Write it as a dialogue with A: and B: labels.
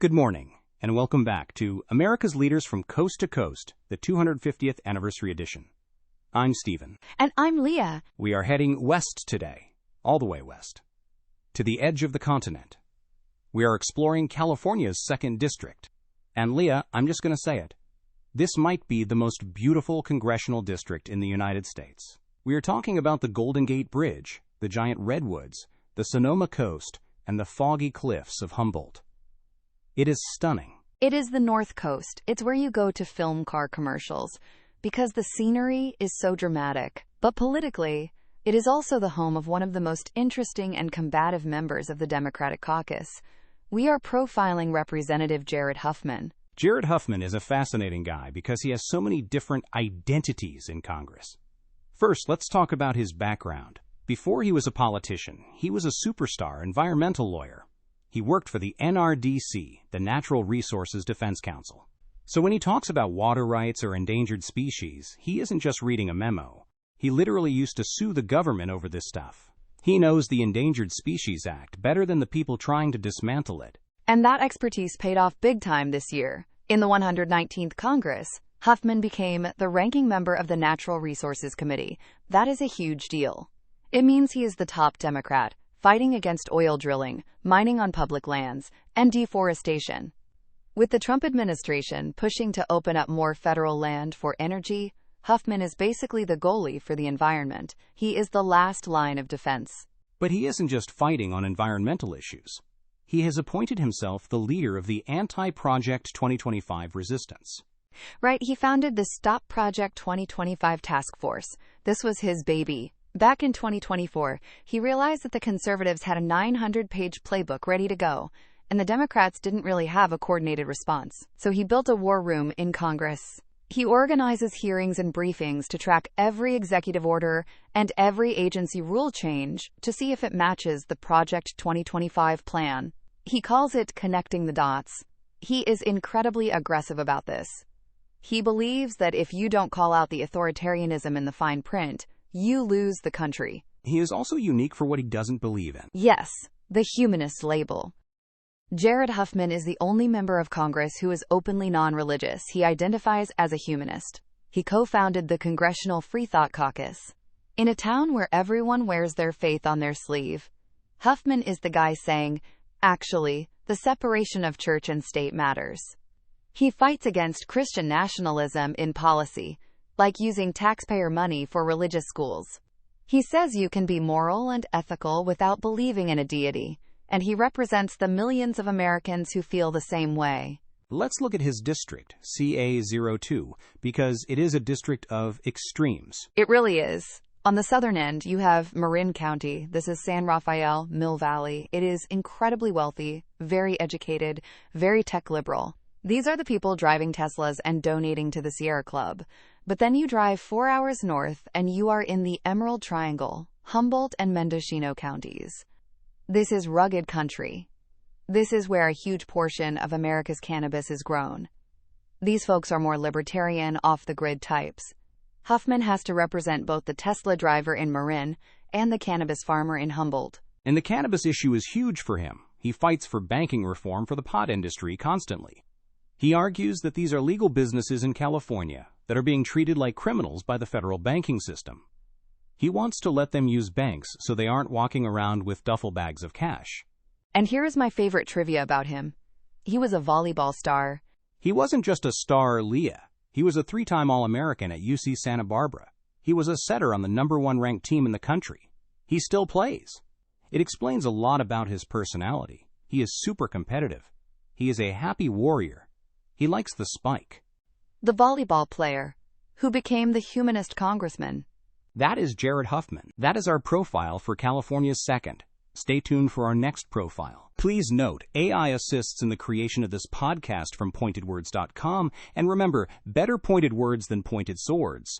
A: Good morning, and welcome back to America's Leaders from Coast to Coast, the 250th Anniversary Edition. I'm Stephen.
B: And I'm Leah.
A: We are heading west today, all the way west, to the edge of the continent. We are exploring California's 2nd District. And Leah, I'm just going to say it. This might be the most beautiful congressional district in the United States. We are talking about the Golden Gate Bridge, the giant redwoods, the Sonoma coast, and the foggy cliffs of Humboldt. It is stunning.
B: It is the North Coast. It's where you go to film car commercials, because the scenery is so dramatic. But politically, it is also the home of one of the most interesting and combative members of the Democratic caucus. We are profiling Representative Jared Huffman.
A: Jared Huffman is a fascinating guy because he has so many different identities in Congress. First, let's talk about his background. Before he was a politician, he was a superstar environmental lawyer. He worked for the NRDC, the Natural Resources Defense Council. So when he talks about water rights or endangered species, he isn't just reading a memo. He literally used to sue the government over this stuff. He knows the Endangered Species Act better than the people trying to dismantle it.
B: And that expertise paid off big time this year. In the 119th Congress, Huffman became the ranking member of the Natural Resources Committee. That is a huge deal. It means he is the top Democrat, fighting against oil drilling, mining on public lands, and deforestation. With the Trump administration pushing to open up more federal land for energy, Huffman is basically the goalie for the environment. He is the last line of defense.
A: But he isn't just fighting on environmental issues. He has appointed himself the leader of the Anti-Project 2025 resistance.
B: Right, he founded the Stop Project 2025 task force. This was his baby. Back in 2024, he realized that the conservatives had a 900-page playbook ready to go, and the Democrats didn't really have a coordinated response. So he built a war room in Congress. He organizes hearings and briefings to track every executive order and every agency rule change to see if it matches the Project 2025 plan. He calls it connecting the dots. He is incredibly aggressive about this. He believes that if you don't call out the authoritarianism in the fine print, you lose the country.
A: He is also unique for what he doesn't believe in.
B: Yes, the humanist label. Jared Huffman is the only member of Congress who is openly non-religious. He identifies as a humanist. He co-founded the Congressional Freethought Caucus. In a town where everyone wears their faith on their sleeve, Huffman is the guy saying, actually, the separation of church and state matters. He fights against Christian nationalism in policy, like using taxpayer money for religious schools. He says you can be moral and ethical without believing in a deity, and he represents the millions of Americans who feel the same way.
A: Let's look at his district, CA02, because it is a district of extremes.
B: It really is. On the southern end, you have Marin County. This is San Rafael, Mill Valley. It is incredibly wealthy, very educated, very tech liberal. These are the people driving Teslas and donating to the Sierra Club. But then you drive 4 hours north and you are in the Emerald Triangle, Humboldt and Mendocino counties. This is rugged country. This is where a huge portion of America's cannabis is grown. These folks are more libertarian, off-the-grid types. Huffman has to represent both the Tesla driver in Marin and the cannabis farmer in Humboldt.
A: And the cannabis issue is huge for him. He fights for banking reform for the pot industry constantly. He argues that these are legal businesses in California that are being treated like criminals by the federal banking system. He wants to let them use banks so they aren't walking around with duffel bags of cash.
B: And here is my favorite trivia about him. He was a volleyball star.
A: He wasn't just a star, Leah. He was a 3-time All-American at UC Santa Barbara. He was a setter on the #1 ranked team in the country. He still plays. It explains a lot about his personality. He is super competitive. He is a happy warrior. He likes the spike.
B: The volleyball player, who became the humanist congressman.
A: That is Jared Huffman. That is our profile for California's 2nd. Stay tuned for our next profile. Please note, AI assists in the creation of this podcast from pointedwords.com, and remember, better pointed words than pointed swords.